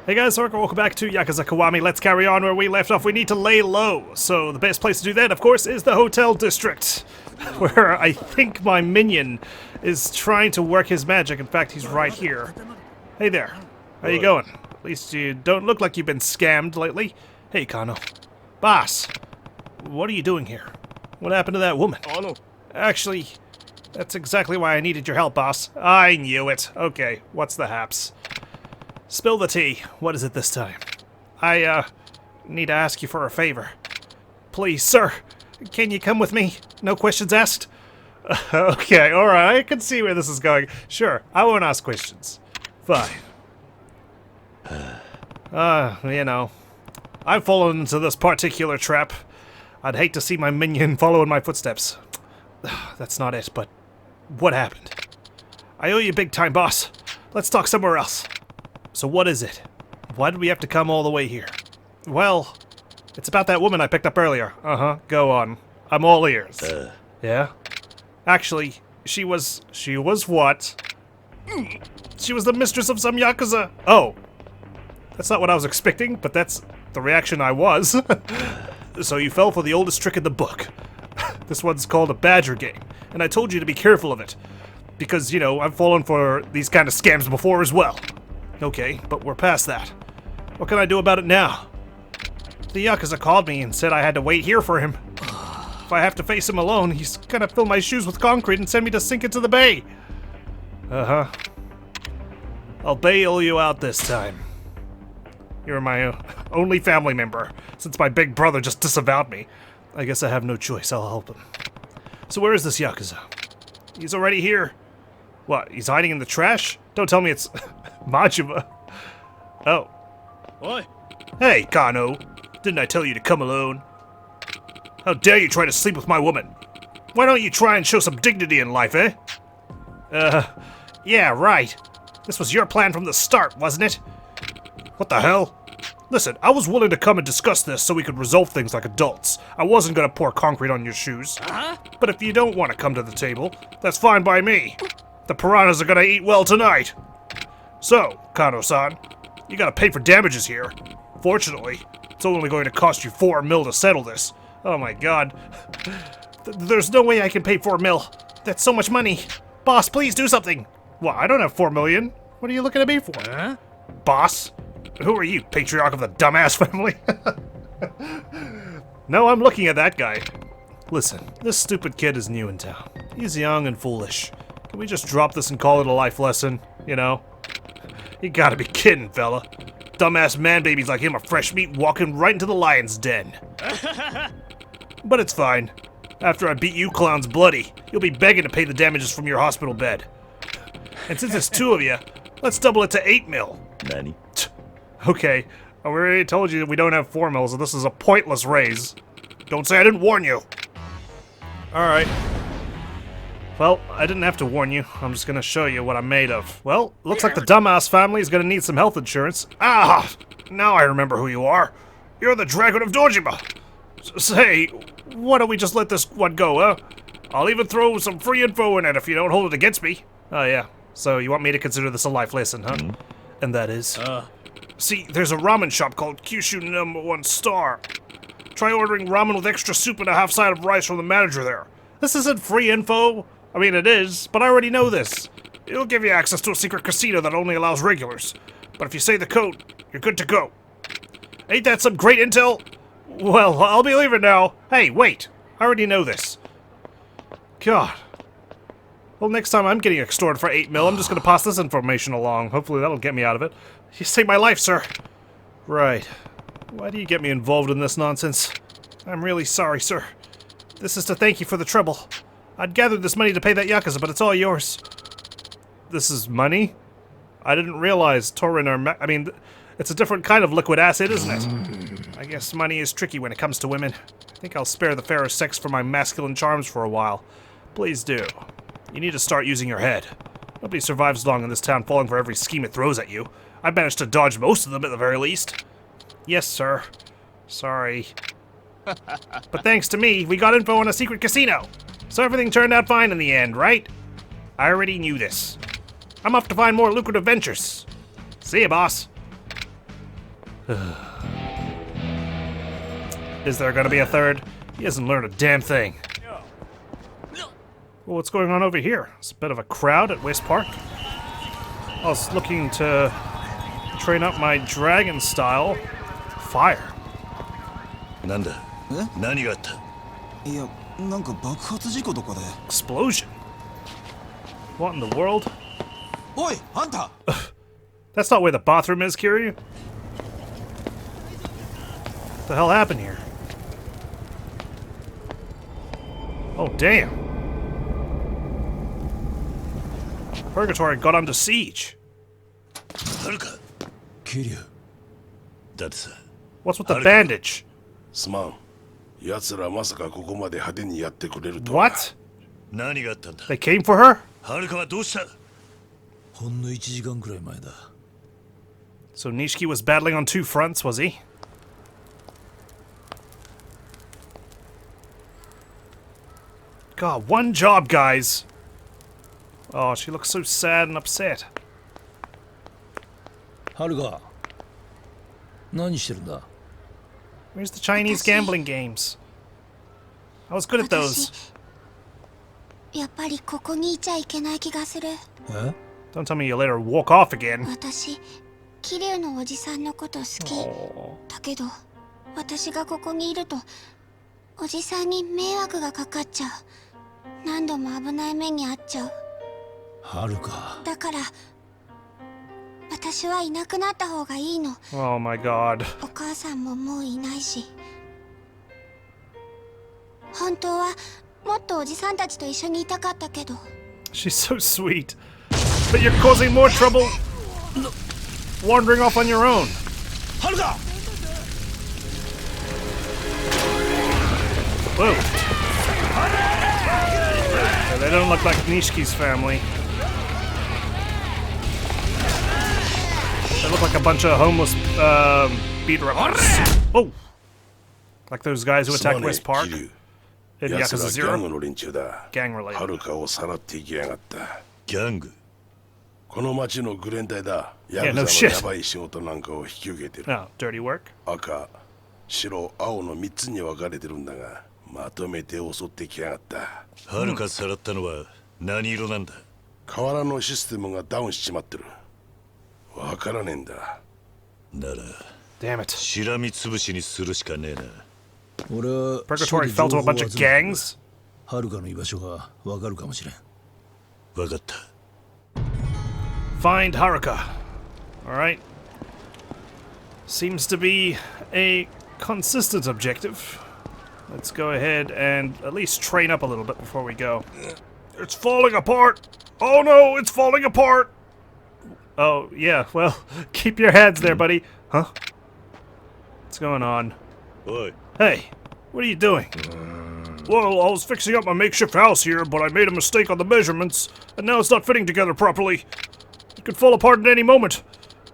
Hey guys, Haruka, welcome back to Yakuza Kiwami. Let's carry on where we left off. We need to lay low. So the best place to do that, of course, is the hotel district, where I think my minion is trying to work his magic. In fact, he's right here. Hey there. How you going? At least you don't look like you've been scammed lately. Hey, Kano. Boss, what are you doing here? What happened to that woman? Actually, that's exactly why I needed your help, boss. I knew it. Okay, what's the haps? Spill the tea. What is it this time? I, need to ask you for a favor. Please, sir, can you come with me? No questions asked? Okay, alright, I can see where this is going. Sure, I won't ask questions. Fine. You know, I've fallen into this particular trap. I'd hate to see my minion follow in my footsteps. That's not it, but what happened? I owe you big time, boss. Let's talk somewhere else. So what is it? Why did we have to come all the way here? Well, it's about that woman I picked up earlier. Uh-huh, go on. I'm all ears. Yeah? Actually, she was what? She was the mistress of some Yakuza. Oh. That's not what I was expecting, but that's the reaction I was. So you fell for the oldest trick in the book. This one's called a badger game, and I told you to be careful of it. Because, you know, I've fallen for these kind of scams before as well. Okay, but we're past that. What can I do about it now? The Yakuza called me and said I had to wait here for him. If I have to face him alone, he's gonna fill my shoes with concrete and send me to sink into the bay. Uh-huh. I'll bail you out this time. You're my only family member, since my big brother just disavowed me. I guess I have no choice, I'll help him. So where is this Yakuza? He's already here. What, he's hiding in the trash? Don't tell me it's Majima. Oh. Oi. Hey, Kano. Didn't I tell you to come alone? How dare you try to sleep with my woman? Why don't you try and show some dignity in life, eh? Yeah, right. This was your plan from the start, wasn't it? What the hell? Listen, I was willing to come and discuss this so we could resolve things like adults. I wasn't gonna pour concrete on your shoes. But if you don't want to come to the table, that's fine by me. The piranhas are gonna eat well tonight. So, Kano-san, you gotta pay for damages here. Fortunately, it's only going to cost you 4 mil to settle this. Oh my god. There's no way I can pay 4 mil. That's so much money. Boss, please do something. Well, I don't have 4 million. What are you looking at me for? Huh? Boss? Who are you, patriarch of the dumbass family? No, I'm looking at that guy. Listen, this stupid kid is new in town. He's young and foolish. Can we just drop this and call it a life lesson, you know? You gotta be kidding, fella. Dumbass man-babies like him are fresh meat walking right into the lion's den. But it's fine. After I beat you clowns bloody, you'll be begging to pay the damages from your hospital bed. And since it's 2 of you, let's double it to 8 mil. Nani? Okay, I already told you that we don't have 4 mil, so this is a pointless raise. Don't say I didn't warn you. Alright. Well, I didn't have to warn you. I'm just gonna show you what I'm made of. Well, looks like the dumbass family is gonna need some health insurance. Ah! Now I remember who you are. You're the Dragon of Dojima. Say, why don't we just let this one go, huh? I'll even throw some free info in it if you don't hold it against me. Oh, yeah. So you want me to consider this a life lesson, huh? And that is? See, there's a ramen shop called Kyushu #1 Star. Try ordering ramen with extra soup and a half side of rice from the manager there. This isn't free info. I mean, it is, but I already know this. It'll give you access to a secret casino that only allows regulars. But if you say the code, you're good to go. Ain't that some great intel? Well, I'll be leaving now. Hey, wait. I already know this. God. Well, next time I'm getting extorted for 8 mil, I'm just gonna pass this information along. Hopefully that'll get me out of it. You saved my life, sir. Right. Why do you get me involved in this nonsense? I'm really sorry, sir. This is to thank you for the trouble. I'd gathered this money to pay that Yakuza, but it's all yours. This is money? I didn't realize Torin are it's a different kind of liquid acid, isn't it? I guess money is tricky when it comes to women. I think I'll spare the fairer sex for my masculine charms for a while. Please do. You need to start using your head. Nobody survives long in this town falling for every scheme it throws at you. I managed to dodge most of them at the very least. Yes, sir. Sorry. But thanks to me, we got info on a secret casino. So everything turned out fine in the end, right? I already knew this. I'm off to find more lucrative ventures. See ya, boss. Is there gonna be a third? He hasn't learned a damn thing. Well, what's going on over here? It's a bit of a crowd at West Park. I was looking to train up my dragon style fire. Nanda? Nani ga atta? Explosion. What in the world? Oi, Anta! That's not where the bathroom is, Kiryu. What the hell happened here? Oh, damn. Purgatory got under siege. Haruka? Kiryu. That's What's with the bandage? すまん。奴らまさかここまで派手にやってくれるとは。What? 何があったんだ? They came for her? はるかはどうした? ほんの1時間くらい前だ。So Nishiki was battling on two fronts, was he? God, one job, guys. Oh, she looks so sad and upset. はるか、何してるんだ? Where's the Chinese gambling games? I was good at those. やっぱりここにいちゃいけない気がする。え? Don't tell me you let her walk off again. 私、桐生のおじさんのこと好き。だけど、私がここにいると、おじさんに迷惑がかかっちゃう。何度も危ない目に遭っちゃう。はるか。だから、私はいなくなった方がいいの。Oh my god. お母さんももういないし。本当はもっとおじさんたちと一緒にいたかったけど。She's so sweet. But you're causing more trouble wandering off on your own. はるか! Whoa. They don't look like Nishiki's family. They look like a bunch of homeless beat-uppers. Oh! Like those guys who attacked West Park in Yakuza 0. ギャングの連中だ。 Gang related. はるかをさらっていきやがった。ギャング? この町のグレン隊だ。ヤ Yeah, ク no ザ shit. のヤバい仕事なんかを引き受けてる。 Oh, dirty work. 赤、白、青の3つに分かれてるんだが、まとめて襲ってきやがった。はるかさらったのは何色なんだ? 河原のシステムがダウンしちまってる。わからねえんだ。なら Damn it. しらみつぶしにするしかねえな。俺は Purgatory fell to a bunch of gangs. はるかの居場所がわかるかもしれん。わかった。 Find Haruka. Alright. Seems to be a consistent objective. Let's go ahead and at least train up a little bit before we go. It's falling apart! Oh no, it's falling apart! Oh, yeah, well, keep your heads there, buddy. Huh? What's going on? Oi. Hey, what are you doing? Well, I was fixing up my makeshift house here, but I made a mistake on the measurements, and now it's not fitting together properly. It could fall apart at any moment.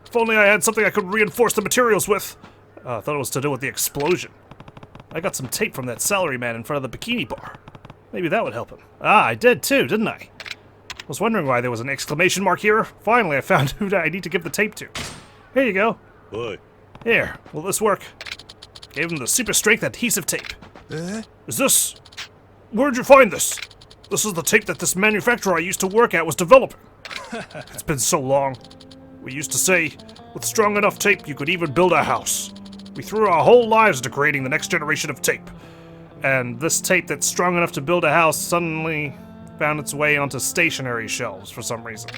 If only I had something I could reinforce the materials with. I thought it was to do with the explosion. I got some tape from that salaryman in front of the bikini bar. Maybe that would help him. Ah, I did too, didn't I? I was wondering why there was an exclamation mark here. Finally, I found who I need to give the tape to. Here you go. Oi. Here, will this work? Gave him the super strength adhesive tape. Is this... Where'd you find this? This is the tape that this manufacturer I used to work at was developing. It's been so long. We used to say, with strong enough tape, you could even build a house. We threw our whole lives into creating the next generation of tape. And this tape that's strong enough to build a house suddenly found its way onto stationery shelves for some reason.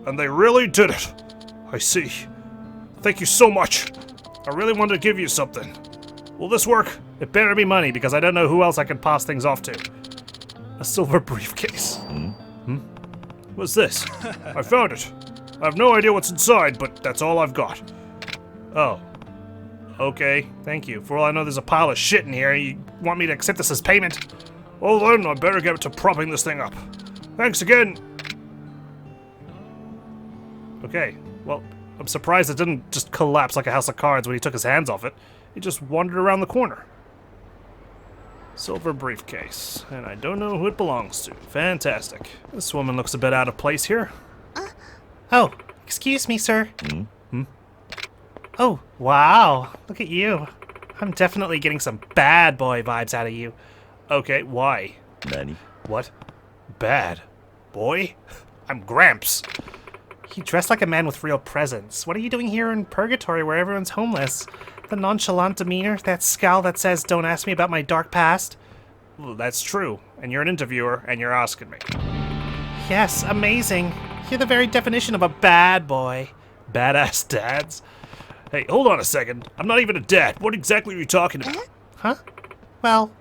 And they really did it. I see. Thank you so much. I really wanted to give you something. Will this work? It better be money, because I don't know who else I can pass things off to. A silver briefcase. What's this? I found it. I have no idea what's inside, but that's all I've got. Oh. Okay, thank you. For all I know, there's a pile of shit in here. You want me to accept this as payment? Well then, I better get to propping this thing up. Thanks again! Okay, well, I'm surprised it didn't just collapse like a house of cards when he took his hands off it. He just wandered around the corner. Silver briefcase, and I don't know who it belongs to. Fantastic. This woman looks a bit out of place here. Oh, excuse me, sir. Oh, wow. Look at you. I'm definitely getting some bad boy vibes out of you. Okay, why? 何 What? Bad? Boy? I'm Gramps. You dress like a man with real presence. What are you doing here in purgatory where everyone's homeless? The nonchalant demeanor, that scowl that says, don't ask me about my dark past? Well, that's true. And you're an interviewer, and you're asking me. Yes, amazing. You're the very definition of a bad boy. Badass dads? Hey, hold on a second. I'm not even a dad. What exactly are you talking about? Huh? Well,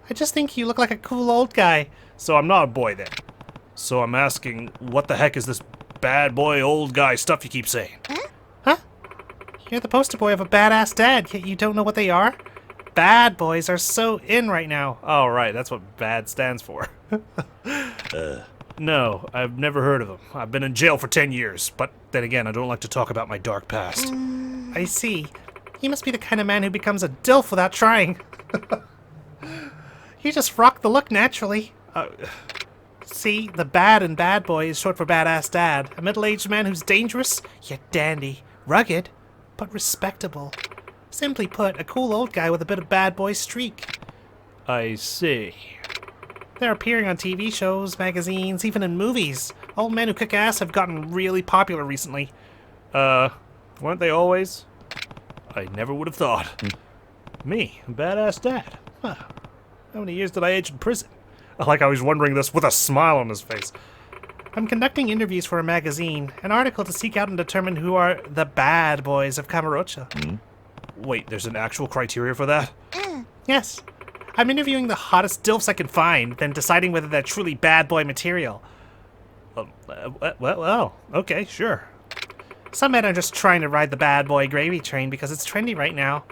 I just think you look like a cool old guy. So I'm not a boy then. So I'm asking, what the heck is this bad boy old guy stuff you keep saying? Huh? You're the poster boy of a badass dad, yet you don't know what they are? Bad boys are so in right now. Oh, right, that's what BAD stands for. No, I've never heard of them. I've been in jail for 10 years, but then again, I don't like to talk about my dark past. I see. You must be the kind of man who becomes a DILF without trying. You just rock the look naturally. See, the bad in bad boy is short for badass dad. A middle-aged man who's dangerous, yet dandy. Rugged, but respectable. Simply put, a cool old guy with a bit of bad boy streak. I see. They're appearing on TV shows, magazines, even in movies. Old men who kick ass have gotten really popular recently. Weren't they always? I never would have thought. Me, a badass dad. Huh. How many years did I age in prison? I like how he's wondering this with a smile on his face. I'm conducting interviews for a magazine, an article to seek out and determine who are the bad boys of Kamurocho. Wait, there's an actual criteria for that? Yes. I'm interviewing the hottest DILFs I can find, then deciding whether they're truly bad boy material. Well, okay, sure. Some men are just trying to ride the bad boy gravy train because it's trendy right now,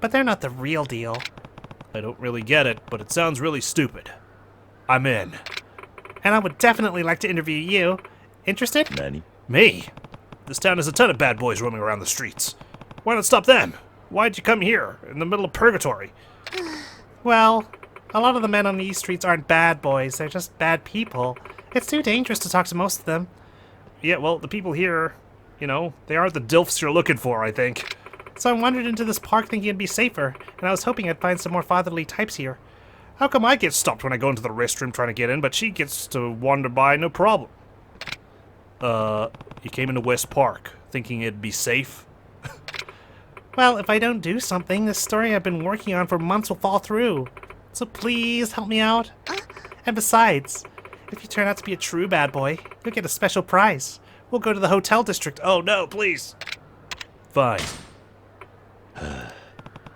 but they're not the real deal. I don't really get it, but it sounds really stupid. I'm in. And I would definitely like to interview you. Interested? 何 Me? This town has a ton of bad boys roaming around the streets. Why not stop them? Why'd you come here, in the middle of purgatory? Well, a lot of the men on these streets aren't bad boys, they're just bad people. It's too dangerous to talk to most of them. Yeah, well, the people here, you know, they aren't the DILFs you're looking for, I think. So I wandered into this park thinking it'd be safer, and I was hoping I'd find some more fatherly types here. How come I get stopped when I go into the restroom trying to get in, but she gets to wander by no problem? You came into West Park, thinking it'd be safe? Well, if I don't do something, this story I've been working on for months will fall through. So please help me out. And besides, if you turn out to be a true bad boy, you'll get a special prize. We'll go to the hotel district. Oh no, please. Fine.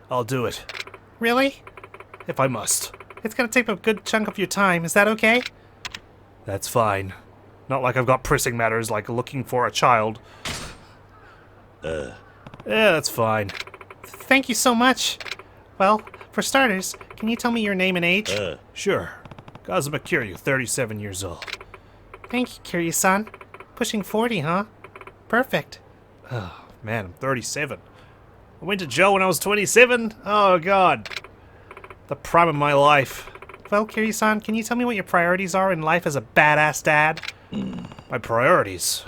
I'll do it. Really? If I must. It's gonna take a good chunk of your time. Is that okay? That's fine. Not like I've got pressing matters like looking for a child. Yeah, that's fine. Thank you so much. Well, for starters, can you tell me your name and age? Sure. Kazuma Kiryu, 37 years old. Thank you, Kiryu-san. Pushing 40, huh? Perfect. Oh, man, I'm 37. I went to jail when I was 27? Oh, God. The prime of my life. Well, Kiryu-san, can you tell me what your priorities are in life as a badass dad? My priorities?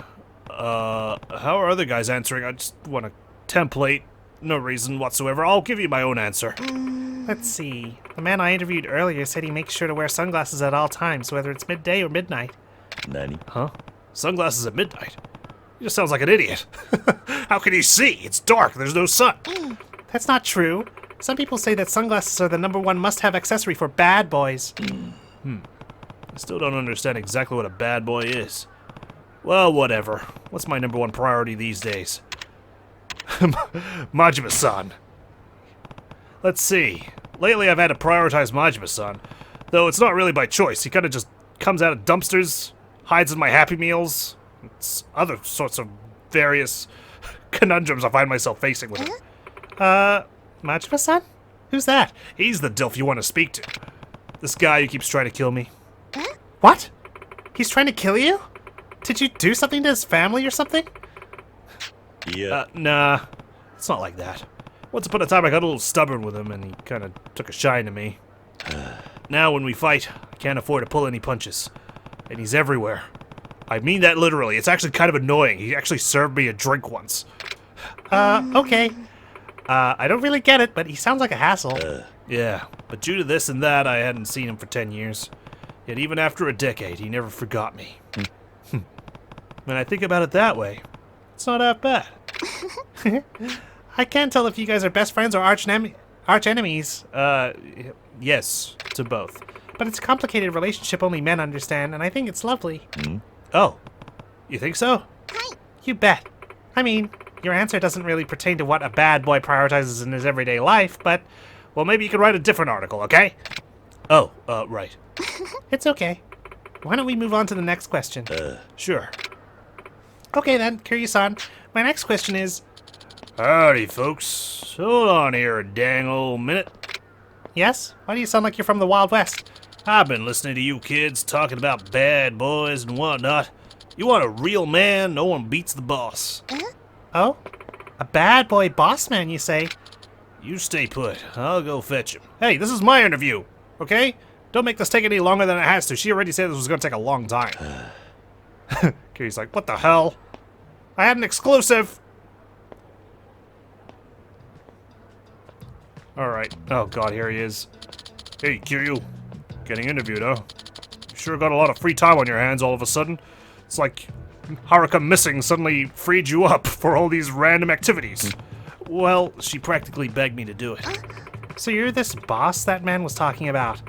How are other guys answering? I just want a template. No reason whatsoever. I'll give you my own answer. Let's see. The man I interviewed earlier said he makes sure to wear sunglasses at all times, whether it's midday or midnight. 何 Huh? Sunglasses at midnight? He just sounds like an idiot. How can he see? It's dark. There's no sun. That's not true. Some people say that sunglasses are the #1 must-have accessory for bad boys. I still don't understand exactly what a bad boy is. Well, whatever. What's my #1 priority these days? Majima-san. Let's see. Lately I've had to prioritize Majima-san. Though it's not really by choice. He kind of just comes out of dumpsters, hides in my Happy Meals. It's other sorts of various conundrums I find myself facing with him. Majima-san? Who's that? He's the DILF you want to speak to. This guy who keeps trying to kill me. What? He's trying to kill you? Did you do something to his family or something? Yeah. Nah. It's not like that. Once upon a time I got a little stubborn with him and he kind of took a shine to me. Now when we fight, I can't afford to pull any punches. And he's everywhere. I mean that literally. It's actually kind of annoying. He actually served me a drink once. Okay. I don't really get it, but he sounds like a hassle. Yeah, but due to this and that, I hadn't seen him for 10 years. Yet even after a decade, he never forgot me. When I think about it that way, it's not that bad. I can't tell if you guys are best friends or arch enemies. Yes, to both. But it's a complicated relationship only men understand, and I think it's lovely. Oh, you think so? You bet. I mean, your answer doesn't really pertain to what a bad boy prioritizes in his everyday life, but... Well, maybe you could write a different article, okay? Oh, right. It's okay. Why don't we move on to the next question? Sure. Okay then, Kiryu-san. My next question is... Howdy, folks. Hold on here a dang old minute. Yes? Why do you sound like you're from the Wild West? I've been listening to you kids talking about bad boys and whatnot. You want a real man, no one beats the boss. Oh? A bad boy boss man, you say? You stay put. I'll go fetch him. Hey, this is my interview, okay? Don't make this take any longer than it has to. She already said this was going to take a long time. Kiryu's like, what the hell? I had an exclusive! Alright. Oh god, here he is. Hey, Kiryu. Getting interviewed, huh? You sure got a lot of free time on your hands all of a sudden. It's like Haruka missing suddenly freed you up for all these random activities. Well, she practically begged me to do it. So you're this boss that man was talking about.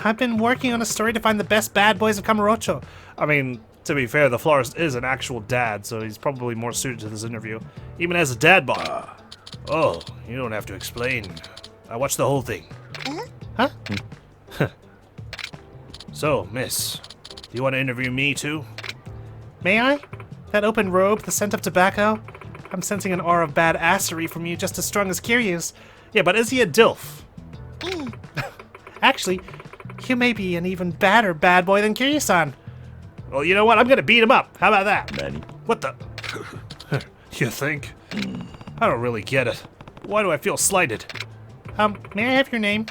I've been working on a story to find the best bad boys of Kamurocho. I mean, to be fair, the florist is an actual dad, so he's probably more suited to this interview. Even as a dad bod. Oh, you don't have to explain. I watched the whole thing. Huh? So, miss, do you want to interview me too? May I? That open robe, the scent of tobacco? I'm sensing an aura of BAD-assery from you just as strong as Kiryu's. Yeah, but is he a DILF? Actually, you may be an even badder bad boy than Kiryu-san. Well, you know what? I'm gonna beat him up. How about that? Nani? What the? You think? I don't really get it. Why do I feel slighted? May I have your name?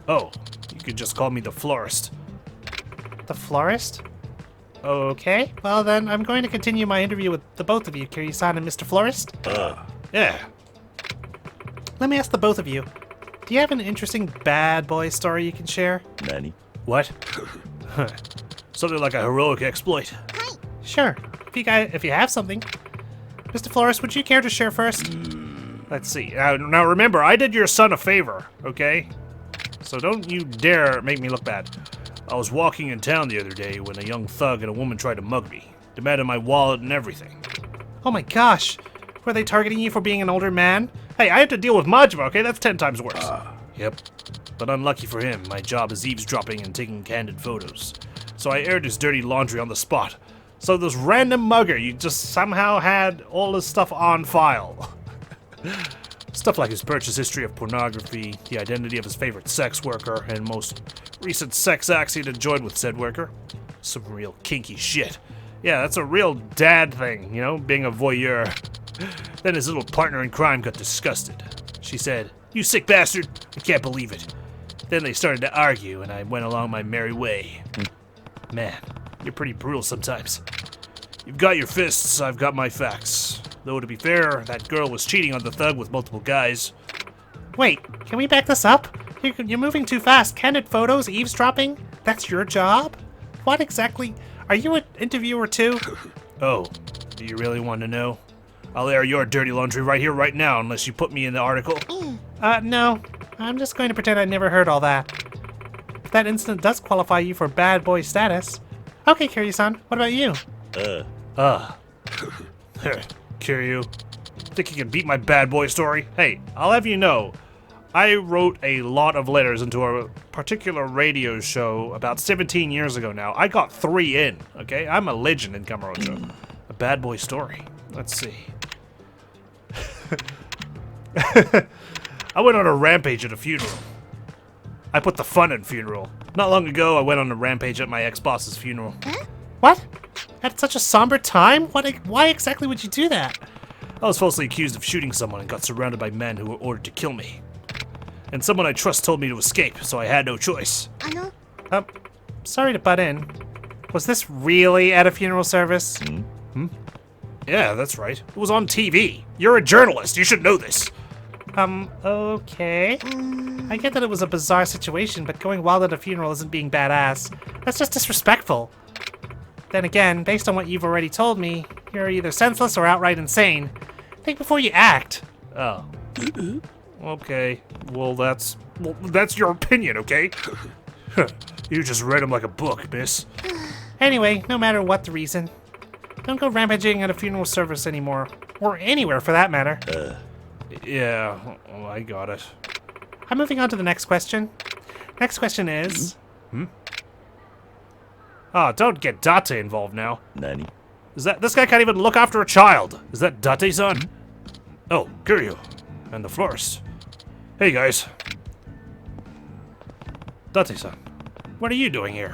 Oh, you could just call me the florist. The florist? Okay, well then, I'm going to continue my interview with the both of you, Kiryu-san and Mr. Florist. Yeah. Let me ask the both of you. Do you have an interesting bad boy story you can share? Nani? What? Something like a heroic exploit. Sure, if you have something. Mr. Florist, would you care to share first? Let's see. Now remember, I did your son a favor, okay? So don't you dare make me look bad. I was walking in town the other day when a young thug and a woman tried to mug me. Demanded my wallet and everything. Oh my gosh! Were they targeting you for being an older man? Hey, I have to deal with Majima, okay? That's 10 times worse. Yep. But unlucky for him, my job is eavesdropping and taking candid photos. So I aired his dirty laundry on the spot. So this random mugger, you just somehow had all this stuff on file. Stuff like his purchase history of pornography, the identity of his favorite sex worker, and most recent sex acts he'd enjoyed with said worker. Some real kinky shit. Yeah, that's a real dad thing, you know, being a voyeur. Then his little partner in crime got disgusted. She said, "You sick bastard, I can't believe it." Then they started to argue, and I went along my merry way. Man, you're pretty brutal sometimes. You've got your fists, I've got my facts. Though to be fair, that girl was cheating on the thug with multiple guys. Wait, can we back this up? You're moving too fast. Candid photos, eavesdropping? That's your job? What exactly? Are you an interviewer too? Oh, do you really want to know? I'll air your dirty laundry right here, right now, unless you put me in the article. No. I'm just going to pretend I never heard all that. But that incident does qualify you for bad boy status. Okay, Kiryu-san, what about you? Kiryu, think you can beat my bad boy story? Hey, I'll have you know, I wrote a lot of letters into a particular radio show about 17 years ago now. I got 3 in, okay? I'm a legend in Kamurocho. A bad boy story. Let's see. I went on a rampage at a funeral. I put the fun in funeral. Not long ago, I went on a rampage at my ex-boss's funeral. What? At such a somber time? Why exactly would you do that? I was falsely accused of shooting someone and got surrounded by men who were ordered to kill me. And someone I trust told me to escape, so I had no choice. Sorry to butt in. Was this really at a funeral service? Yeah, that's right. It was on TV. You're a journalist. You should know this. Okay. I get that it was a bizarre situation, but going wild at a funeral isn't being badass. That's just disrespectful. Then again, based on what you've already told me, you're either senseless or outright insane. Think before you act. Oh. Okay. Well, that's your opinion, okay? You just read him like a book, miss. Anyway, no matter what the reason, don't go rampaging at a funeral service anymore. Or anywhere, for that matter. Yeah, well, I got it. I'm moving on to the next question. Next question is... Ah, don't get Date involved now. Nani? This guy can't even look after a child. Is that Date-san? Oh, Kiryu. And the florist. Hey, guys. Date-san, what are you doing here?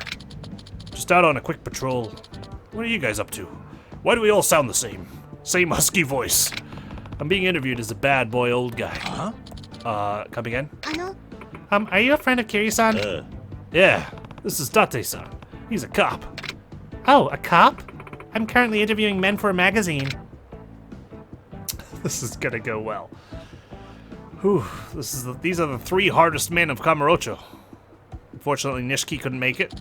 Just out on a quick patrol. What are you guys up to? Why do we all sound the same? Same husky voice. I'm being interviewed as a bad boy old guy. Huh? Come again? Are you a friend of Kiryu-san? Yeah, this is Date-san. He's a cop. Oh, a cop? I'm currently interviewing men for a magazine. This is gonna go well. Whew, these are the 3 hardest men of Kamurocho. Unfortunately, Nishiki couldn't make it.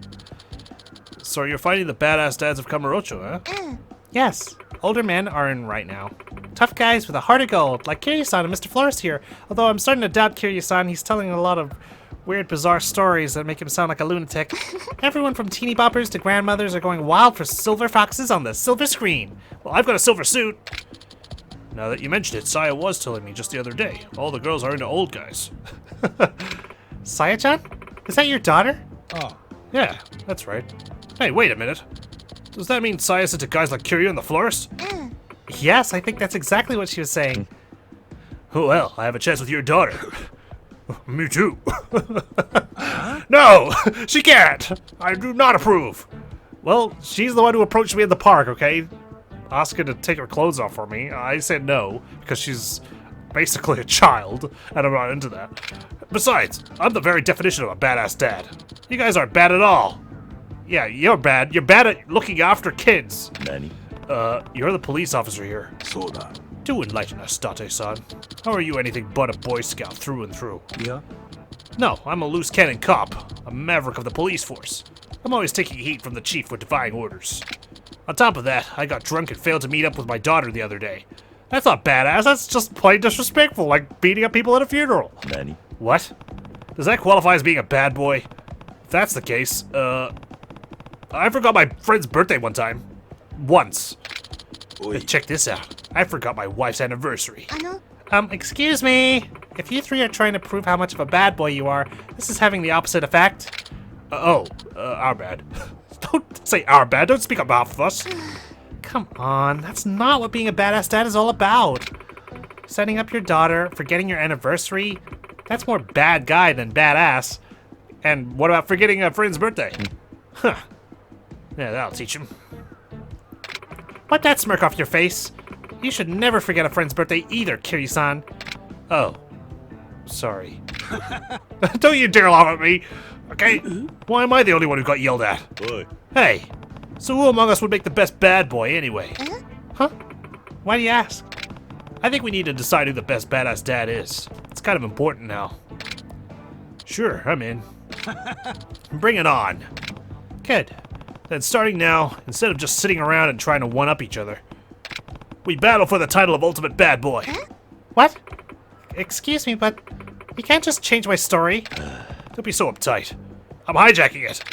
So you're fighting the badass dads of Kamurocho, huh? Yes, older men are in right now. Tough guys with a heart of gold, like Kiryu-san and Mr. Florist here. Although I'm starting to doubt Kiryu-san, he's telling a lot of weird, bizarre stories that make him sound like a lunatic. Everyone from teeny boppers to grandmothers are going wild for silver foxes on the silver screen. Well, I've got a silver suit. Now that you mention it, Saya was telling me just the other day. All the girls are into old guys. Saya-chan? Is that your daughter? Oh. Yeah, that's right. Hey, wait a minute. Does that mean Saya's into guys like Kiryu and the florist? Yes, I think that's exactly what she was saying. Oh, well, I have a chance with your daughter. Me too. No, she can't. I do not approve. Well, she's the one who approached me in the park, okay? Asking to take her clothes off for me. I said no, because she's basically a child, and I'm not into that. Besides, I'm the very definition of a badass dad. You guys aren't bad at all. Yeah, you're bad. You're bad at looking after kids. Nani? You're the police officer here. そうだ Do enlighten us, Date-san. How are you anything but a Boy Scout through and through? Yeah. No, I'm a loose cannon cop, a maverick of the police force. I'm always taking heat from the chief for defying orders. On top of that, I got drunk and failed to meet up with my daughter the other day. That's not badass, that's just plain disrespectful, like beating up people at a funeral. Nani? What? Does that qualify as being a bad boy? If that's the case, I forgot my friend's birthday one time. Once. おい Check this out. I forgot my wife's anniversary. Excuse me. If you 3 are trying to prove how much of a bad boy you are, this is having the opposite effect. Our bad. Don't say our bad. Don't speak on behalf of us. Come on, that's not what being a badass dad is all about. Setting up your daughter, forgetting your anniversary, that's more bad guy than badass. And what about forgetting a friend's birthday? Huh. Yeah, that'll teach him. Wipe that smirk off your face. You should never forget a friend's birthday either, Kiryu-san. Oh. Sorry. Don't you dare laugh at me, okay? Why am I the only one who got yelled at? おい Hey, so who among us would make the best bad boy anyway? Huh? Why do you ask? I think we need to decide who the best badass dad is. It's kind of important now. Sure, I'm in. Bring it on. Good. Then starting now, instead of just sitting around and trying to one-up each other, we battle for the title of Ultimate Bad Boy. What? Excuse me, but you can't just change my story. Don't be so uptight. I'm hijacking it.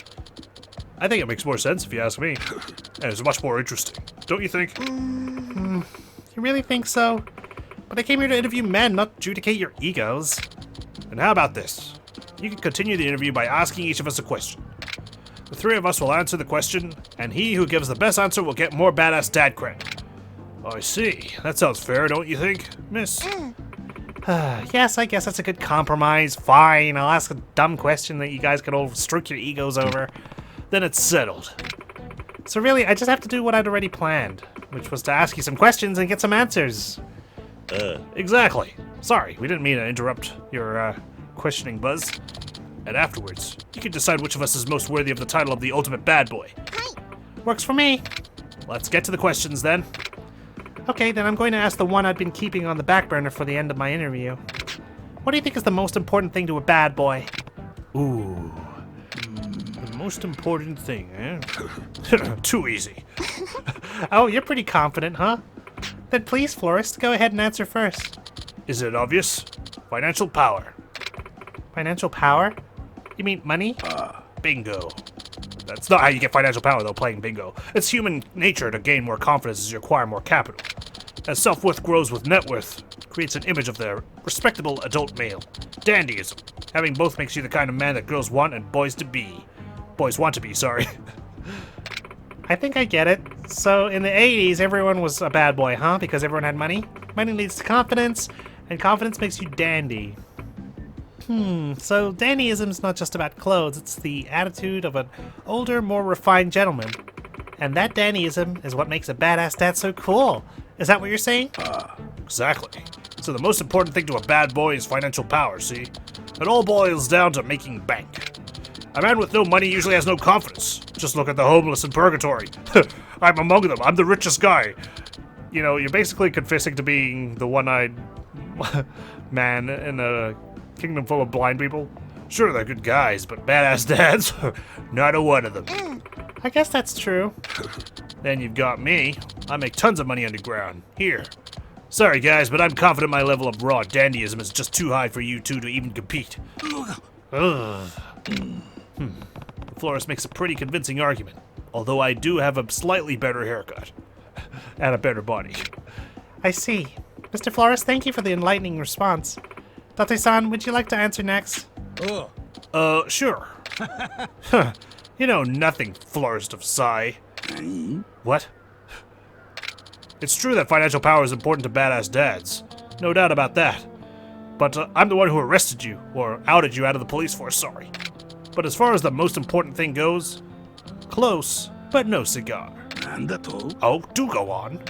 I think it makes more sense if you ask me. And it's much more interesting. Don't you think? You really think so? But I came here to interview men, not adjudicate your egos. And how about this? You can continue the interview by asking each of us a question. The 3 of us will answer the question, and he who gives the best answer will get more badass dad credit. I see. That sounds fair, don't you think, miss? Yes, I guess that's a good compromise. Fine, I'll ask a dumb question that you guys can all stroke your egos over. Then it's settled. So really, I just have to do what I'd already planned, which was to ask you some questions and get some answers. Exactly. Sorry, we didn't mean to interrupt your questioning buzz. And afterwards, you can decide which of us is most worthy of the title of the Ultimate Bad Boy. Works for me. Let's get to the questions then. Okay, then I'm going to ask the one I've been keeping on the back burner for the end of my interview. What do you think is the most important thing to a bad boy? Ooh. The most important thing, eh? Too easy. Oh, you're pretty confident, huh? Then please, Florist, go ahead and answer first. Is it obvious? Financial power. Financial power? You mean money? Bingo. That's not how you get financial power, though, playing bingo. It's human nature to gain more confidence as you acquire more capital. As self-worth grows with net worth, creates an image of the respectable adult male. Dandyism. Having both makes you the kind of man that girls want and boys want to be, sorry. I think I get it. So in the 80s, everyone was a bad boy, huh? Because everyone had money? Money leads to confidence, and confidence makes you dandy. So dandyism's not just about clothes, it's the attitude of an older, more refined gentleman. And that dandyism is what makes a badass dad so cool. Is that what you're saying? Exactly. So the most important thing to a bad boy is financial power, see? It all boils down to making bank. A man with no money usually has no confidence. Just look at the homeless in purgatory. I'm among them. I'm the richest guy. You know, you're basically confessing to being the one-eyed man in a kingdom full of blind people. Sure, they're good guys, but badass dads? Not a one of them. I guess that's true. Then you've got me. I make tons of money underground. Here. Sorry, guys, but I'm confident my level of raw dandyism is just too high for you two to even compete. Ugh. The florist makes a pretty convincing argument, although I do have a slightly better haircut. And a better body. I see. Mr. Florist, thank you for the enlightening response. Date-san, would you like to answer next? Sure. You know nothing, florist of Sai. What? It's true that financial power is important to badass dads. No doubt about that. But I'm the one who arrested you, or outed you out of the police force, sorry. But as far as the most important thing goes, close, but no cigar. Oh, do go on.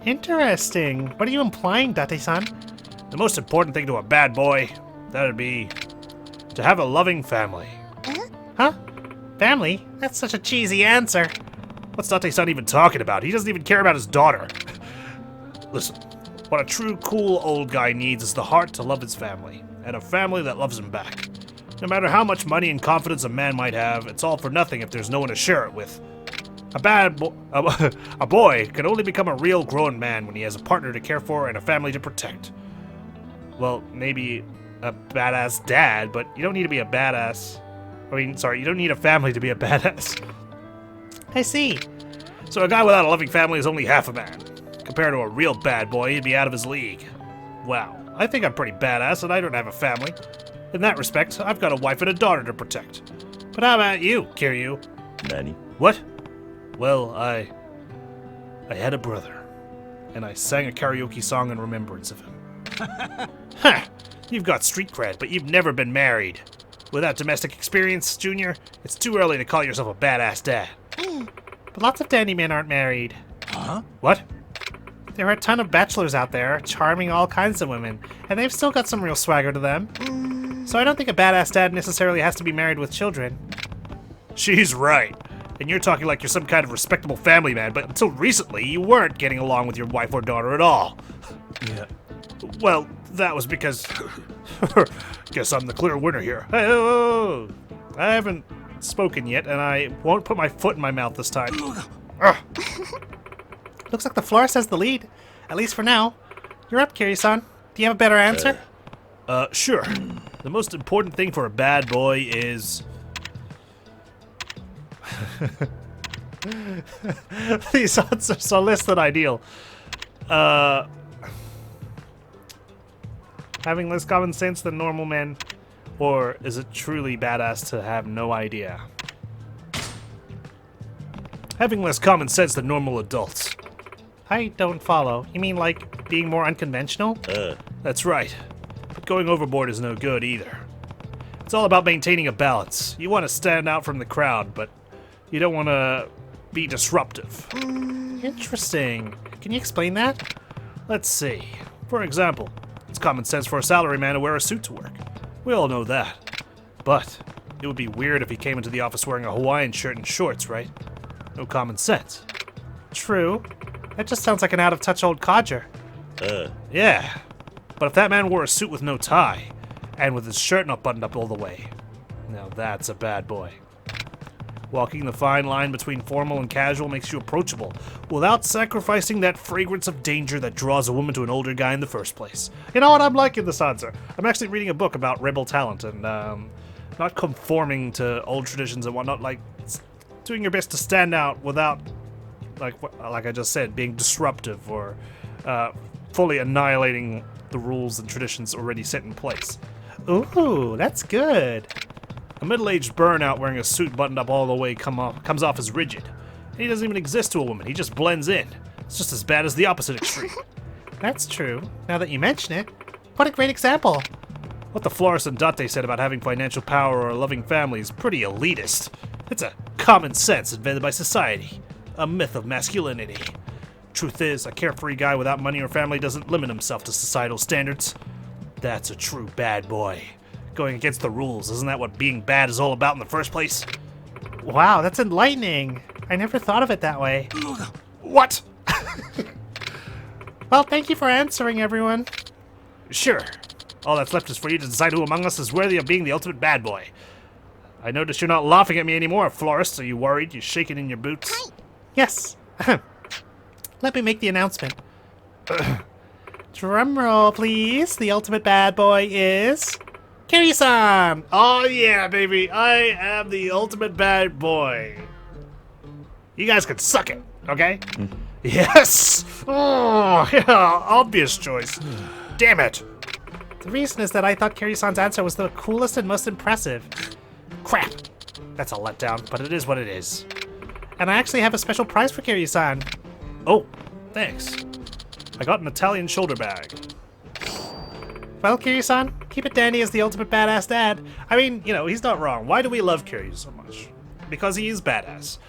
Interesting. What are you implying, Date-san? The most important thing to a bad boy, that'd be to have a loving family. Huh? Family? That's such a cheesy answer. What's Date-san even talking about? He doesn't even care about his daughter. Listen, what a true cool old guy needs is the heart to love his family, and a family that loves him back. No matter how much money and confidence a man might have, it's all for nothing if there's no one to share it with. A boy can only become a real grown man when he has a partner to care for and a family to protect. Well, maybe a badass dad, but you don't need to be a badass. You don't need a family to be a badass. I see. So a guy without a loving family is only half a man. Compared to a real bad boy, he'd be out of his league. Wow, I think I'm pretty badass and I don't have a family. In that respect, I've got a wife and a daughter to protect. But how about you, Kiryu? Nani? What? Well, I had a brother, and I sang a karaoke song in remembrance of him. Ha! You've got street cred, but you've never been married. Without domestic experience, Junior, it's too early to call yourself a badass dad. But lots of dandy men aren't married. Huh? What? There are a ton of bachelors out there, charming all kinds of women, and they've still got some real swagger to them. So I don't think a badass dad necessarily has to be married with children. She's right. And you're talking like you're some kind of respectable family man, but until recently, you weren't getting along with your wife or daughter at all. Yeah. Well, that was because... Guess I'm the clear winner here. Hey, oh, I haven't spoken yet, and I won't put my foot in my mouth this time. Looks like the florist has the lead, at least for now. You're up, Kiryu-san. Do you have a better answer? Sure. The most important thing for a bad boy is... These odds are so less than ideal. Having less common sense than normal men? Or is it truly badass to have no idea? Having less common sense than normal adults. I don't follow. You mean like being more unconventional? That's right. But going overboard is no good either. It's all about maintaining a balance. You want to stand out from the crowd, but you don't want to be disruptive. Interesting. Can you explain that? Let's see. For example, it's common sense for a salaryman to wear a suit to work. We all know that. But it would be weird if he came into the office wearing a Hawaiian shirt and shorts, right? No common sense. True. That just sounds like an out-of-touch old codger. Yeah, but if that man wore a suit with no tie, and with his shirt not buttoned up all the way, now that's a bad boy. Walking the fine line between formal and casual makes you approachable, without sacrificing that fragrance of danger that draws a woman to an older guy in the first place. You know what I'm liking this answer? I'm actually reading a book about rebel talent and not conforming to old traditions and whatnot, like doing your best to stand out without, like I just said, being disruptive or fully annihilating the rules and traditions already set in place. Ooh, that's good. A middle-aged burnout wearing a suit buttoned up all the way comes off as rigid. And he doesn't even exist to a woman, he just blends in. It's just as bad as the opposite extreme. That's true, now that you mention it. What a great example. What the florist and Date said about having financial power or a loving family is pretty elitist. It's a common sense invented by society. A myth of masculinity. Truth is, a carefree guy without money or family doesn't limit himself to societal standards. That's a true bad boy. Going against the rules, isn't that what being bad is all about in the first place? Wow, that's enlightening. I never thought of it that way. What? Well, thank you for answering, everyone. Sure. All that's left is for you to decide who among us is worthy of being the ultimate bad boy. I notice you're not laughing at me anymore, Florist. Are you worried? You're shaking in your boots? Yes. Let me make the announcement. Drum roll, please. The ultimate bad boy is... Kiryu-san! Oh yeah, baby. I am the ultimate bad boy. You guys can suck it, okay? Yes! Oh, yeah, obvious choice. Damn it. The reason is that I thought Kiryu-san's answer was the coolest and most impressive. Crap. That's a letdown, but it is what it is. And I actually have a special prize for Kiryu-san. Oh, thanks. I got an Italian shoulder bag. Well, Kiryu-san, keep it dandy as the ultimate badass dad. I mean, you know, he's not wrong. Why do we love Kiryu so much? Because he is badass.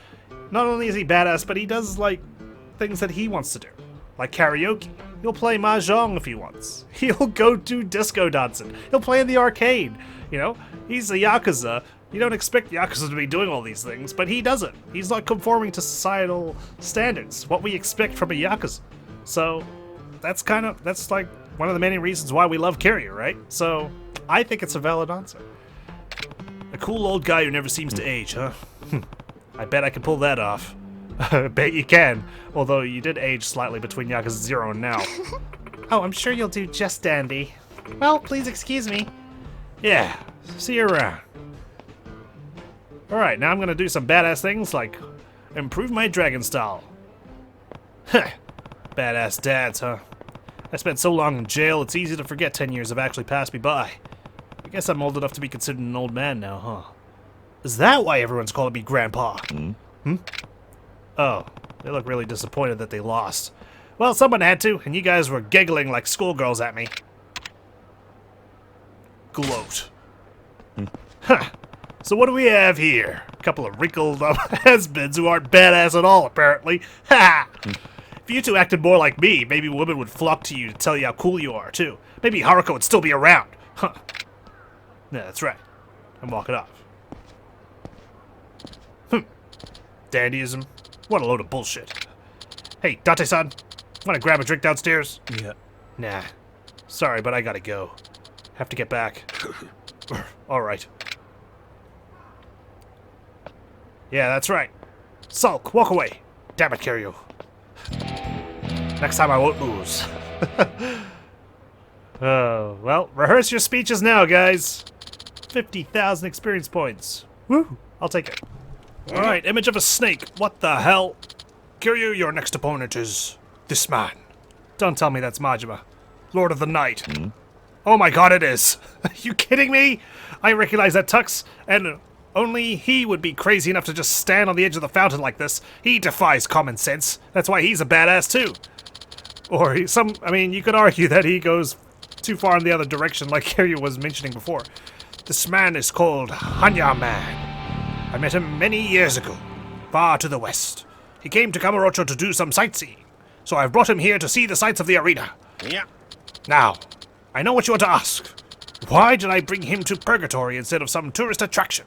Not only is he badass, but he does, like, things that he wants to do. Like karaoke. He'll play mahjong if he wants. He'll go do disco dancing. He'll play in the arcade. You know, he's a Yakuza. You don't expect Yakuza to be doing all these things, but he doesn't. He's not conforming to societal standards, what we expect from a Yakuza. So, that's like one of the many reasons why we love Kiryu, right? So, I think it's a valid answer. A cool old guy who never seems to age, huh? I bet I can pull that off. I bet you can, although you did age slightly between Yakuza 0 and now. Oh, I'm sure you'll do just dandy. Well, please excuse me. Yeah, see you around. Alright, now I'm gonna do some badass things like improve my dragon style. Heh, badass dads, huh? I spent so long in jail, it's easy to forget 10 years have actually passed me by. I guess I'm old enough to be considered an old man now, huh? Is that why everyone's calling me Grandpa? Oh, they look really disappointed that they lost. Well, someone had to, and you guys were giggling like schoolgirls at me. Gloat. Huh. So what do we have here? A couple of wrinkled up has-beens who aren't badass at all, apparently. Ha! If you two acted more like me, maybe women would flock to you to tell you how cool you are, too. Maybe Haruka would still be around. Huh. Yeah, that's right. I'm walking off. Dandyism? What a load of bullshit. Hey, Date-san, wanna grab a drink downstairs? Yeah. Nah. Sorry, but I gotta go. Have to get back. Alright. Yeah, that's right. Sulk, walk away. Damn it, Kiryu. Next time I won't lose. Oh, well, rehearse your speeches now, guys. 50,000 experience points. Woo, I'll take it. Alright, image of a snake. What the hell? Kiryu, your next opponent is this man. Don't tell me that's Majima. Lord of the Night. Oh my god, it is. Are you kidding me? I recognize that tux, and only he would be crazy enough to just stand on the edge of the fountain like this. He defies common sense. That's why he's a badass too. Or I mean, you could argue that he goes too far in the other direction like Kiryu was mentioning before. This man is called Hanya Man. I met him many years ago, far to the west. He came to Kamurocho to do some sightseeing, so I've brought him here to see the sights of the arena. Yeah. Now, I know what you want to ask. Why did I bring him to Purgatory instead of some tourist attraction?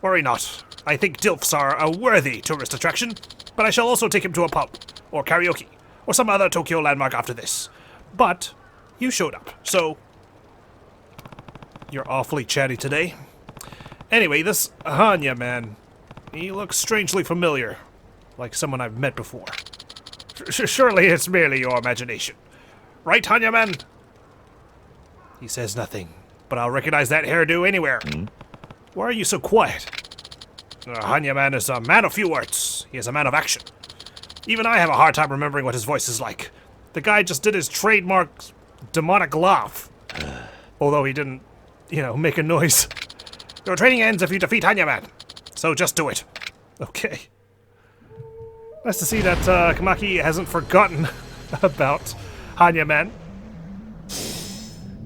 Worry not. I think DILFs are a worthy tourist attraction, but I shall also take him to a pub. or karaoke, or some other Tokyo landmark after this. But you showed up, so you're awfully chatty today. Anyway, this Hanya man, he looks strangely familiar, like someone I've met before. Surely it's merely your imagination. Right, Hanya man? He says nothing, but I'll recognize that hairdo anywhere. Why are you so quiet? Hanya man is a man of few words. He is a man of action. Even I have a hard time remembering what his voice is like. The guy just did his trademark demonic laugh. Although he didn't, make a noise. Your training ends if you defeat Hanya man. So just do it. Okay. Nice to see that Komaki hasn't forgotten about Hanya man.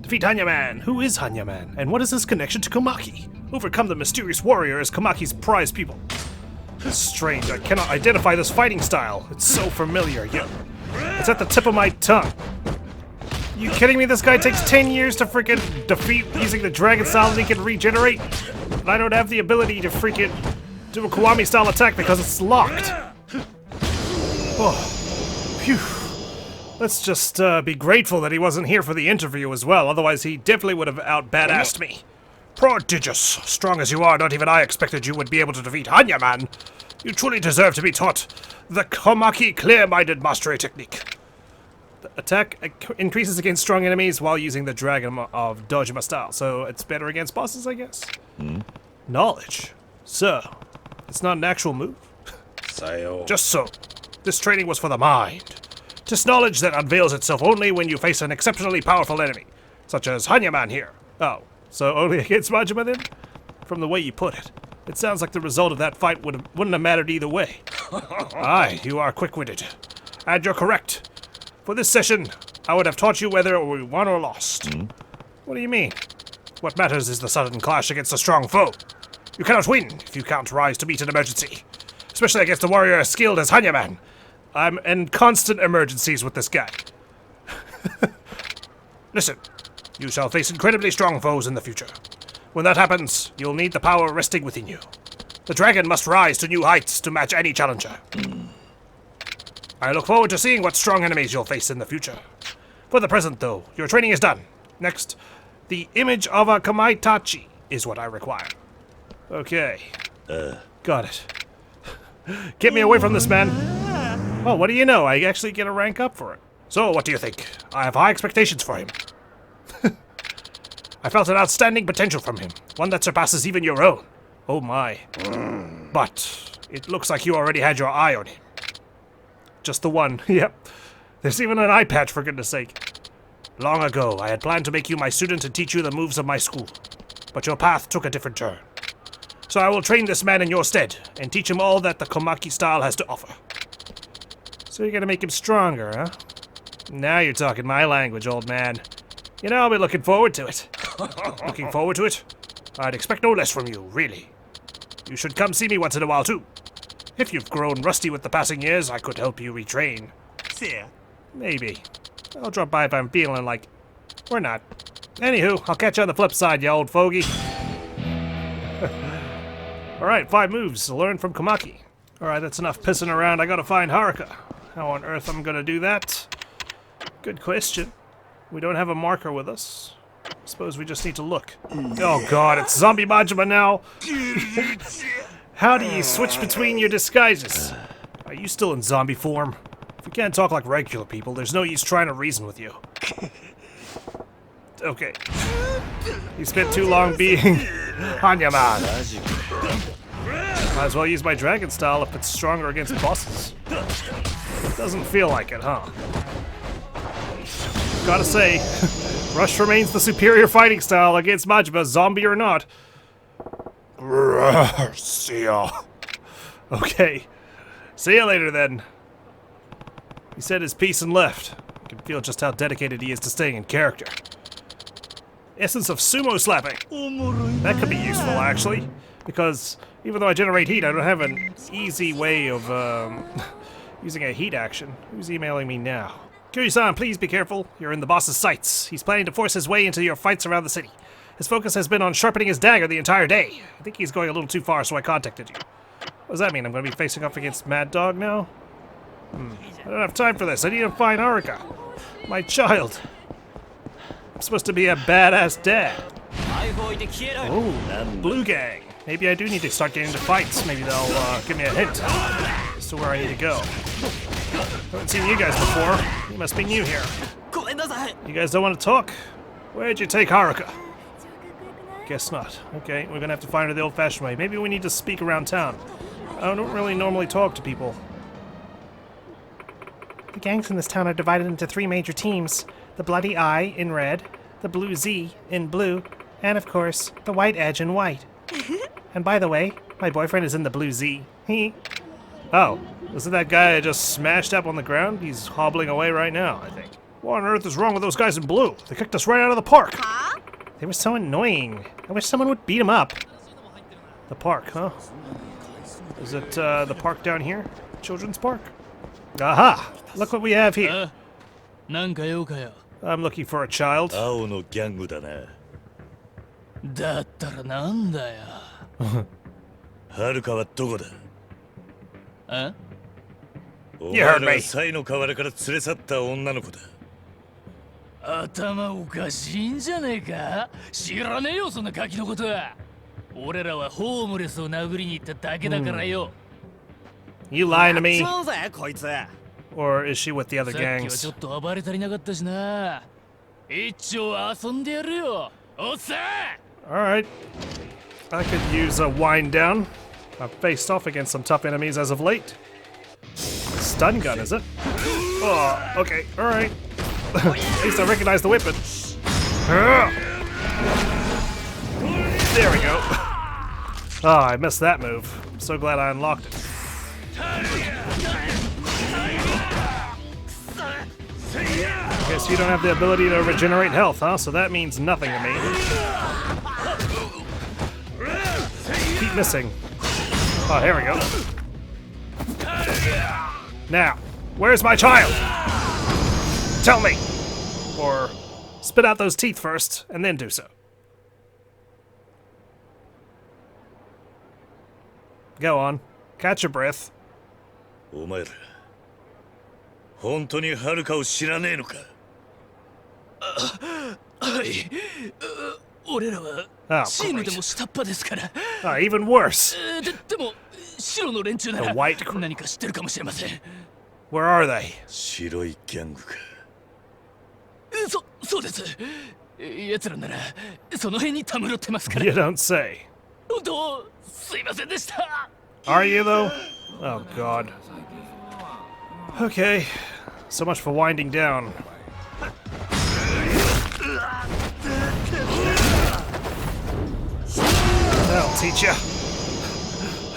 Defeat Hanya man. Who is Hanya man? And what is his connection to Komaki? Overcome the mysterious warrior as Komaki's prize people. It's strange. I cannot identify this fighting style. It's so familiar, yet it's at the tip of my tongue. You kidding me? This guy takes 10 years to freaking defeat using the dragon style that he can regenerate? And I don't have the ability to freaking do a Kiwami style attack because it's locked. Oh, phew. Let's just be grateful that he wasn't here for the interview as well, otherwise he definitely would have out-badassed me. Prodigious! Strong as you are, not even I expected you would be able to defeat Hanya man. You truly deserve to be taught the Komaki clear-minded mastery technique. The attack increases against strong enemies while using the Dragon of Dojima style, so it's better against bosses, I guess. Knowledge. So, it's not an actual move? Just so. This training was for the mind. 'Tis knowledge that unveils itself only when you face an exceptionally powerful enemy, such as Hanya man here. Oh, so only against Majima then? From the way you put it, it sounds like the result of that fight wouldn't have mattered either way. Aye, you are quick-witted. And you're correct. For this session, I would have taught you whether we won or lost. What do you mean? What matters is the sudden clash against a strong foe. You cannot win if you can't rise to meet an emergency. Especially against a warrior as skilled as Hanya man. I'm in constant emergencies with this guy. Listen, you shall face incredibly strong foes in the future. When that happens, you'll need the power resting within you. The dragon must rise to new heights to match any challenger. I look forward to seeing what strong enemies you'll face in the future. For the present, though, your training is done. Next, the image of a Kamaitachi is what I require. Okay. Got it. Get me away from this man. Well, what do you know? I actually get a rank up for it. So, what do you think? I have high expectations for him. I felt an outstanding potential from him. One that surpasses even your own. Oh my. But it looks like you already had your eye on him. Just the one, yep. There's even an eye patch, for goodness sake. Long ago, I had planned to make you my student and teach you the moves of my school. But your path took a different turn. So I will train this man in your stead, and teach him all that the Komaki style has to offer. So you're gonna make him stronger, huh? Now you're talking my language, old man. I'll be looking forward to it. Looking forward to it? I'd expect no less from you, really. You should come see me once in a while, too. If you've grown rusty with the passing years, I could help you retrain. Yeah. Maybe. I'll drop by if I'm feeling like... Or not. Anywho, I'll catch you on the flip side, you old fogey. Alright, 5 moves to learn from Komaki. Alright, that's enough pissing around. I gotta find Haruka. How on earth I'm gonna do that? Good question. We don't have a marker with us. Suppose we just need to look. Oh god, it's Zombie Majima now! How do you switch between your disguises? Are you still in zombie form? If you can't talk like regular people, there's no use trying to reason with you. Okay. You spent too long being Hanya-man. Might as well use my dragon style if it's stronger against bosses. Doesn't feel like it, huh? Gotta say, Rush remains the superior fighting style against Majima, zombie or not. See ya. Okay. See ya later then. He said his piece and left. I can feel just how dedicated he is to staying in character. Essence of sumo slapping. That could be useful, actually. Because even though I generate heat, I don't have an easy way of using a heat action. Who's emailing me now? Kiryu-san, please be careful. You're in the boss's sights. He's planning to force his way into your fights around the city. His focus has been on sharpening his dagger the entire day. I think he's going a little too far, so I contacted you. What does that mean? I'm going to be facing off against Mad Dog now? I don't have time for this. I need to find Haruka. My child. I'm supposed to be a badass dad. Oh, blue gang. Maybe I do need to start getting into fights. Maybe they'll give me a hint as to where I need to go. Haven't seen you guys before. You must be new here. You guys don't want to talk? Where'd you take Haruka? Guess not. Okay, we're gonna have to find her the old-fashioned way. Maybe we need to speak around town. I don't really normally talk to people. The gangs in this town are divided into 3 major teams. The Bloody Eye in red, the Blue Z in blue, and of course, the White Edge in white. And by the way, my boyfriend is in the Blue Z. Oh, isn't that guy I just smashed up on the ground? He's hobbling away right now, I think. What on earth is wrong with those guys in blue? They kicked us right out of the park. They were so annoying. I wish someone would beat them up. The park, huh? Is it the park down here? Children's park? Aha! Look what we have here. I'm looking for a child. 青のギャングだな。だったらなんだよ。はるかはどこだ？え？お前らはサイの河原から連れ去った女の子だ。頭おかしいんじゃねえか？知らねえよそんなガキのことは。俺らはホームレスを殴りに行っただけだからよ。You lying to me? そうぜこいつ。 Or is she with the other さっきは gangs? ちょっと暴れ足りなかったしな。一丁遊んでやるよ。おっさん。Alright. I could use a wind down. I've faced off against some tough enemies as of late. Stun gun, is it? Oh, okay, alright. At least I recognize the weapon. There we go. Oh, I missed that move. I'm so glad I unlocked it. Guess you don't have the ability to regenerate health, huh? So that means nothing to me. Keep missing. Oh, here we go. Now, where's my child? Tell me! Or spit out those teeth first, and then do so. Go on. Catch your breath. お前ら、本当にはるかを知らねえのか？はい。俺らは Oh, チーム great. でも下っ端ですから。 Oh, even worse. でも白の連中なら The white crew. 何か知ってるかもしれません。 Where are they? 白いギャングか。そうです。奴らならその辺にたむろってますから。 You don't say. 本当すいませんでした。 Are you, though? Oh, God. Okay. So much for winding down. That'll teach ya.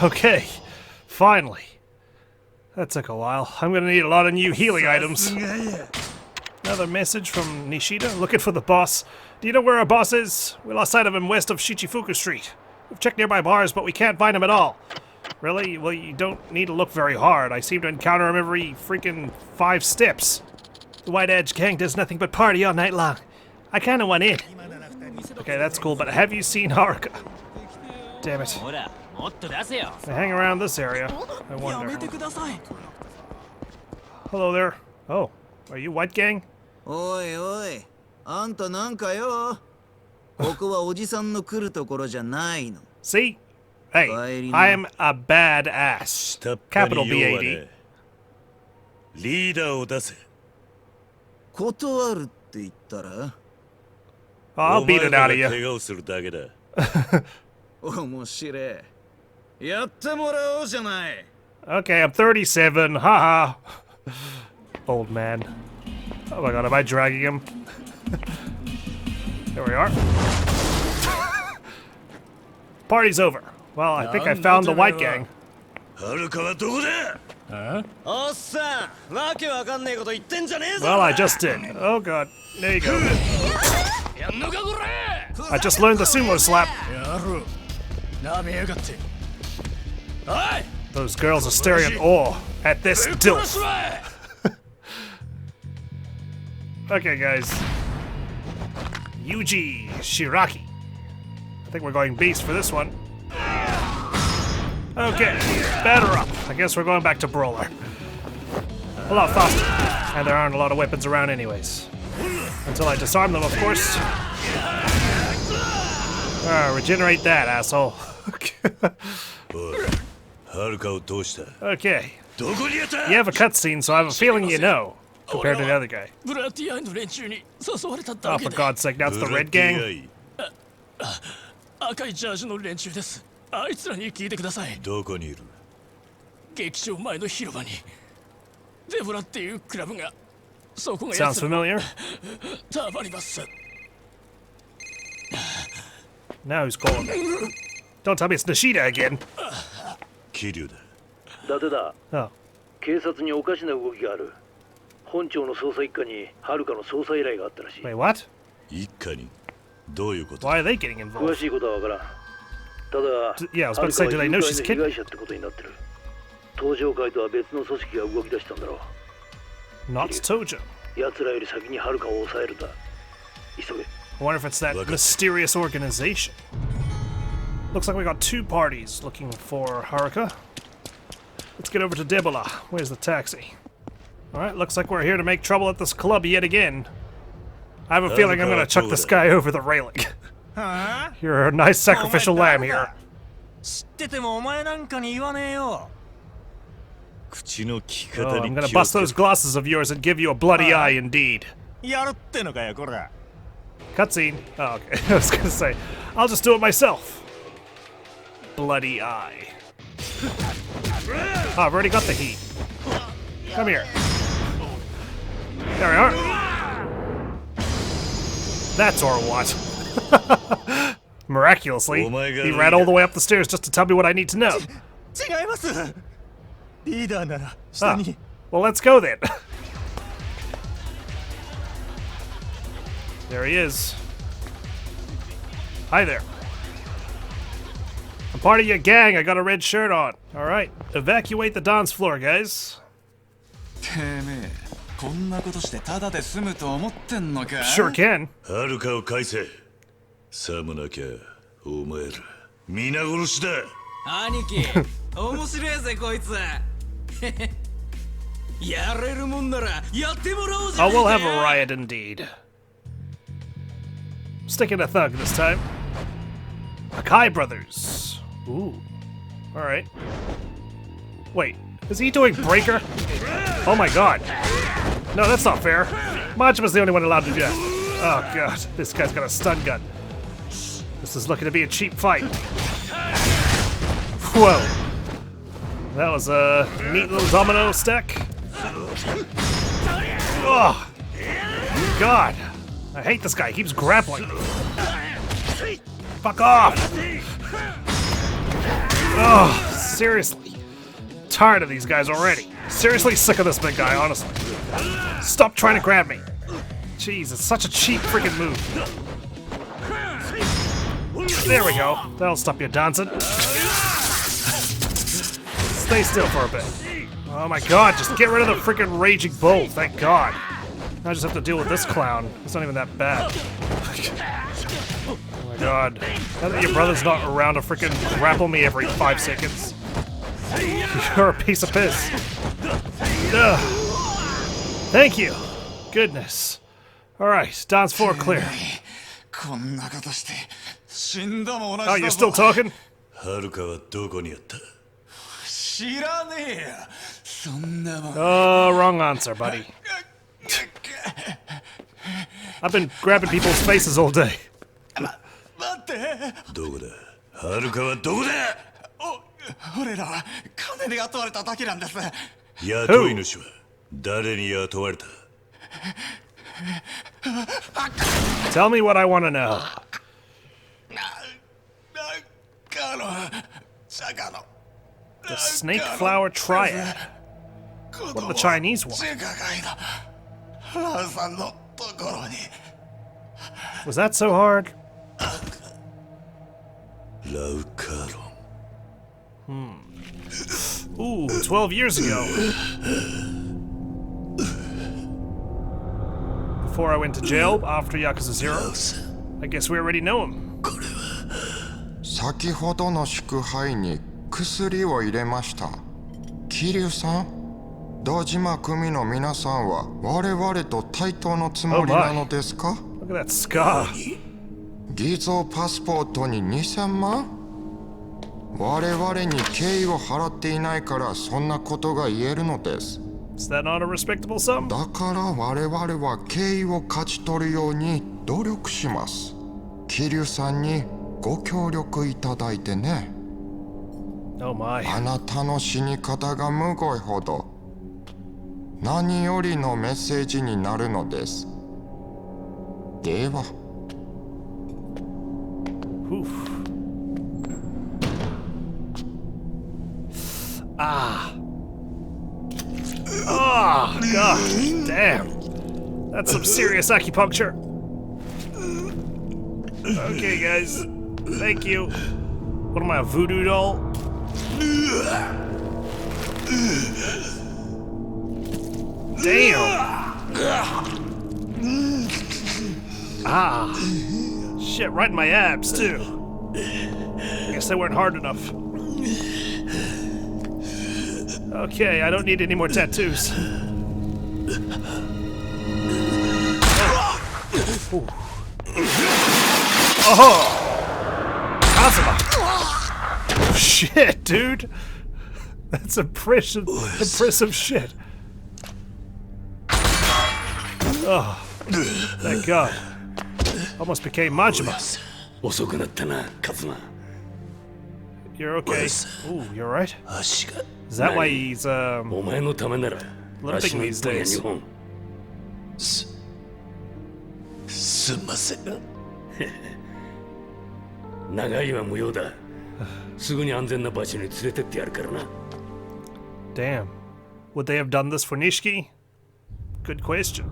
Okay. Finally. That took a while. I'm gonna need a lot of new healing items. Another message from Nishida, looking for the boss. Do you know where our boss is? We lost sight of him west of Shichifuku Street. We've checked nearby bars, but we can't find him at all. Really? Well, you don't need to look very hard. I seem to encounter him every freaking 5 steps. The White Edge gang does nothing but party all night long. I kinda want in. Okay, that's cool, but have you seen Haruka? Damn it. They hang around this area. I wonder. Hello there. Oh, are you White Gang? おいおい、あんたなんかよ。ここはおじさんの来るところじゃないの。 See? Hey, I am a badass. 下っ端 Capital に用はね BAD. リーダーを出せ。断るって言ったら I'll beat it out of お前らが怪 you. 我をするだけだ。面白い。やってもらおうじゃない。 Okay, I'm 37. Haha. Old man. Oh my god, am I dragging him? There we are. Party's over. Well, I think I found the White Gang. はるかはどこだ？おっさん、わけわかんねえこと言ってんじゃねえぞ。 Well, I just did. Oh god. There you go. やんのかこれ。 I just learned the sumo slap. やろう。なめやがって。おい。 Those girls are staring in awe at this DILF. Okay, guys. Yuji Shiraki. I think we're going beast for this one. Okay, batter up. I guess we're going back to Brawler. a lot faster. And there aren't a lot of weapons around anyways. Until I disarm them, of course. Regenerate that, asshole. Okay. You have a cutscene, so I have a feeling you know, compared to the other guy. Oh, for God's sake, now it's the red gang? 赤いジャージの連中です。あいつらに聞いてください。どこにいる？劇場前の広場にデブラっていうクラブがそこが Sounds familiar. たまります。 Now who's calling? Don't tell me it's Nishida again. 桐生だ。伊達だ。 Oh. 警察におかしな動きがある。本庁の捜査一課に遥の捜査依頼があったらしい。 Wait, what? 一課にどういうこと？ Why are they getting 詳 involved? しいことはわからん。ただ、 Yeah, I was about to say, do they know she's 被 kid? 害者ってことになってる。東上会とは別の組織が動き出したんだろう。 Not Tojo. 奴らより先に遥を抑えるんだ。急げ。 I wonder if it's that mysterious organization. Looks like we got two parties looking for Haruka. Let's get over to Debola. Where's the taxi? Alright, looks like we're here to make trouble at this club yet again. I have a feeling I'm gonna chuck this guy over the railing. You're a nice sacrificial lamb here. 知っててもお前なんかに言わねえよ。口の利き Oh, 方 I'm に gonna 気を bust つけ those glasses of yours and give you a bloody eye indeed. やるってのかよこら。 Cutscene. Oh, okay. I was gonna say, I'll just do it myself. Bloody eye. Oh, I've already got the heat. Come here. There we are. That's or what? Miraculously, he ran all the way up the stairs just to tell me what I need to know. 違います。リーダーなら下 Ah, に。 well, let's go then. There he is. Hi there. I'm part of your gang. I got a red shirt on. All right, evacuate the dance floor, guys. てめえ、こんなことしてただで済むと思ってんのか? Sure can. 遥を返せ。さもなきゃお前ら皆殺しだ。兄貴、面白いぜこいつ。やれるもんならやってもらおうじゃ Oh, ねえ we'll か have a riot indeed. Sticking a thug this time. Akai Brothers. Ooh. Alright. Wait, is he doing breaker? Oh my god. No, that's not fair. Majima's the only one allowed to do that. Oh god, this guy's got a stun gun. This is looking to be a cheap fight. Whoa. That was a neat little domino stack. Oh. God. I hate this guy. He keeps grappling. Fuck off. Oh, seriously. Tired of these guys already. Seriously sick of this big guy, honestly. Stop trying to grab me. Jeez, it's such a cheap freaking move. There we go. That'll stop you dancing. Stay still for a bit. Oh my god, just get rid of the freaking raging bull, thank god. I just have to deal with this clown. It's not even that bad. Oh my god. Now that your brother's not around to freaking grapple me every 5 seconds. You're a piece of piss. Ugh. Thank you. Goodness. Alright, dance floor clear. こんなことして死んだも同じ Oh, だ you're ぞ。 still talking? 遥はどこにあった？知らねえよ。そんなもん。 Oh, wrong answer, buddy. I've been grabbing people's faces all day. 待って。どこだ？遥はどこだ？俺らは金で雇われただけなんです。雇い主は誰に雇われた？ Tell me what I want to know. The Snake Flower Triad. What do the Chinese want? Was that so hard? ラウカロン。 Ooh, 12 years ago. Before I went to jail after Yakuza 0. I guess we already know him. 先ほどの祝杯に薬を入れました。桐生さん、ド島組の皆さんは我々と対等のつもりなのですか？ Look at that scar. 偽造パスポートに2000万？我々に敬意を払っていないからそんなことが言えるのです。Is that not a respectable sum? だから我々は敬意を勝ち取るように努力します。桐生さんにご協力いただいてね。Oh my. あなたの死に方がむごいほど何よりのメッセージになるのです。では。Oof. Ah. Oh, God damn. That's some serious acupuncture. Okay, guys. Thank you. What am I, a voodoo doll? Damn. Ah. Shit, right in my abs, too. Guess they weren't hard enough. Okay, I don't need any more tattoos. Oh! Oh! Kazuma! Shit, dude! That's impressive shit. Oh, thank God. Almost became Majima. You're okay. Ooh, you're right. Is that why he's limping these days? すんません。長いは無用だ。すぐに安全な場所に連れてってやるからな。Damn. Would they have done this for Nishiki? Good question.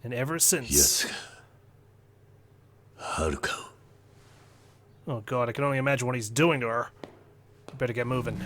And ever since... Haruka. Oh God, I can only imagine what he's doing to her. I better get moving.